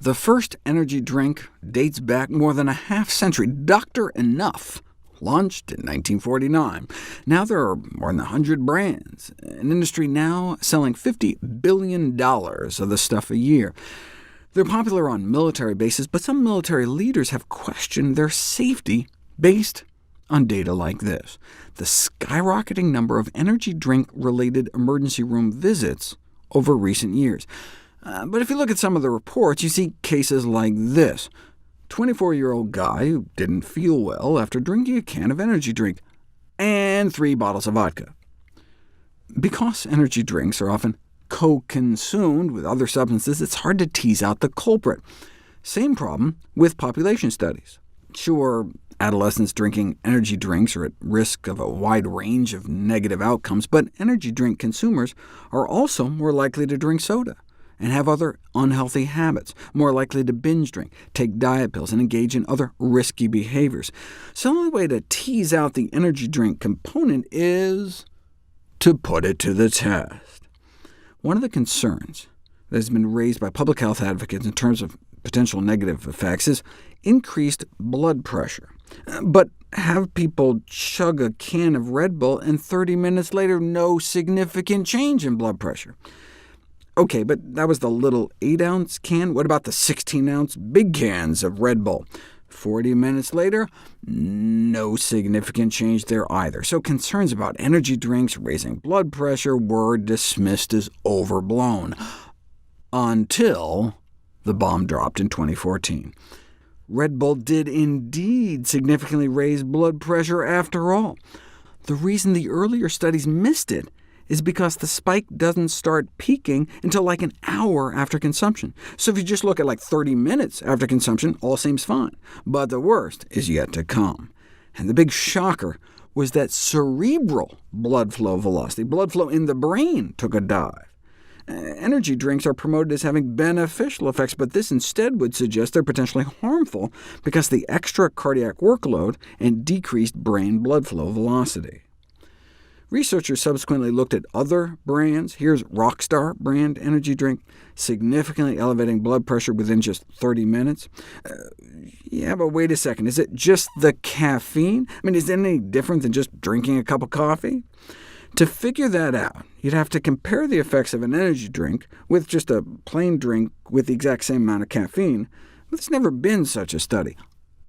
The first energy drink dates back more than a half-century. Dr. Enuf launched in 1949. Now there are more than 100 brands, an industry now selling $50 billion of the stuff a year. They're popular on military bases, but some military leaders have questioned their safety based on data like this: the skyrocketing number of energy drink-related emergency room visits over recent years. But if you look at some of the reports, you see cases like this. 24-year-old guy who didn't feel well after drinking a can of energy drink, and 3 bottles of vodka. Because energy drinks are often co-consumed with other substances, it's hard to tease out the culprit. Same problem with population studies. Sure, adolescents drinking energy drinks are at risk of a wide range of negative outcomes, but energy drink consumers are also more likely to drink soda and have other unhealthy habits, more likely to binge drink, take diet pills, and engage in other risky behaviors. So the only way to tease out the energy drink component is to put it to the test. One of the concerns that has been raised by public health advocates in terms of potential negative effects is increased blood pressure. But have people chug a can of Red Bull, and 30 minutes later, no significant change in blood pressure. OK, but that was the little 8-ounce can. What about the 16-ounce big cans of Red Bull? 40 minutes later, no significant change there either. So concerns about energy drinks raising blood pressure were dismissed as overblown, until the bomb dropped in 2014. Red Bull did indeed significantly raise blood pressure after all. The reason the earlier studies missed it is because the spike doesn't start peaking until like an hour after consumption. So if you just look at like 30 minutes after consumption, all seems fine. But the worst is yet to come. And the big shocker was that cerebral blood flow velocity, blood flow in the brain, took a dive. Energy drinks are promoted as having beneficial effects, but this instead would suggest they're potentially harmful because of the extra cardiac workload and decreased brain blood flow velocity. Researchers subsequently looked at other brands. Here's Rockstar brand energy drink, significantly elevating blood pressure within just 30 minutes. Yeah, but wait a second, is it just the caffeine? I mean, is it any different than just drinking a cup of coffee? To figure that out, you'd have to compare the effects of an energy drink with just a plain drink with the exact same amount of caffeine, but there's never been such a study.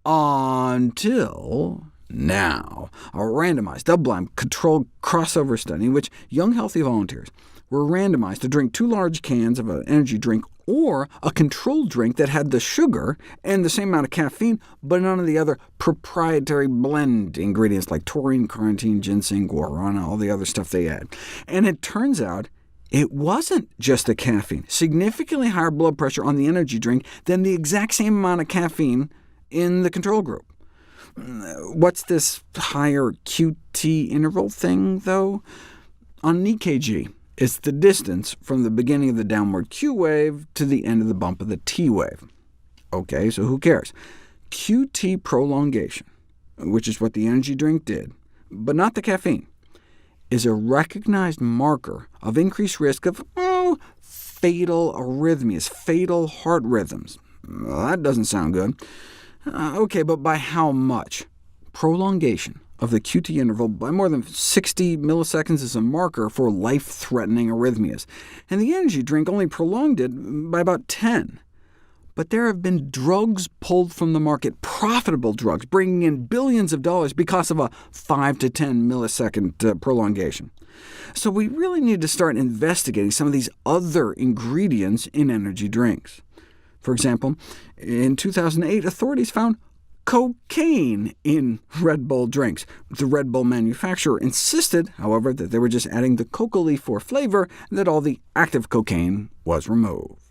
Until now, a randomized, double-blind, controlled crossover study in which young healthy volunteers were randomized to drink 2 large cans of an energy drink or a controlled drink that had the sugar and the same amount of caffeine, but none of the other proprietary blend ingredients like taurine, carnitine, ginseng, guarana, all the other stuff they add. And it turns out it wasn't just the caffeine. Significantly higher blood pressure on the energy drink than the exact same amount of caffeine in the control group. What's this higher QT interval thing, though? On an EKG, it's the distance from the beginning of the downward Q wave to the end of the bump of the T wave. OK, so who cares? QT prolongation, which is what the energy drink did, but not the caffeine, is a recognized marker of increased risk of, fatal arrhythmias, fatal heart rhythms. Well, that doesn't sound good. OK, but by how much? Prolongation of the QT interval by more than 60 milliseconds is a marker for life-threatening arrhythmias, and the energy drink only prolonged it by about 10. But there have been drugs pulled from the market, profitable drugs, bringing in billions of dollars because of a 5 to 10 millisecond prolongation. So we really need to start investigating some of these other ingredients in energy drinks. For example, in 2008, authorities found cocaine in Red Bull drinks. The Red Bull manufacturer insisted, however, that they were just adding the coca leaf for flavor, and that all the active cocaine was removed.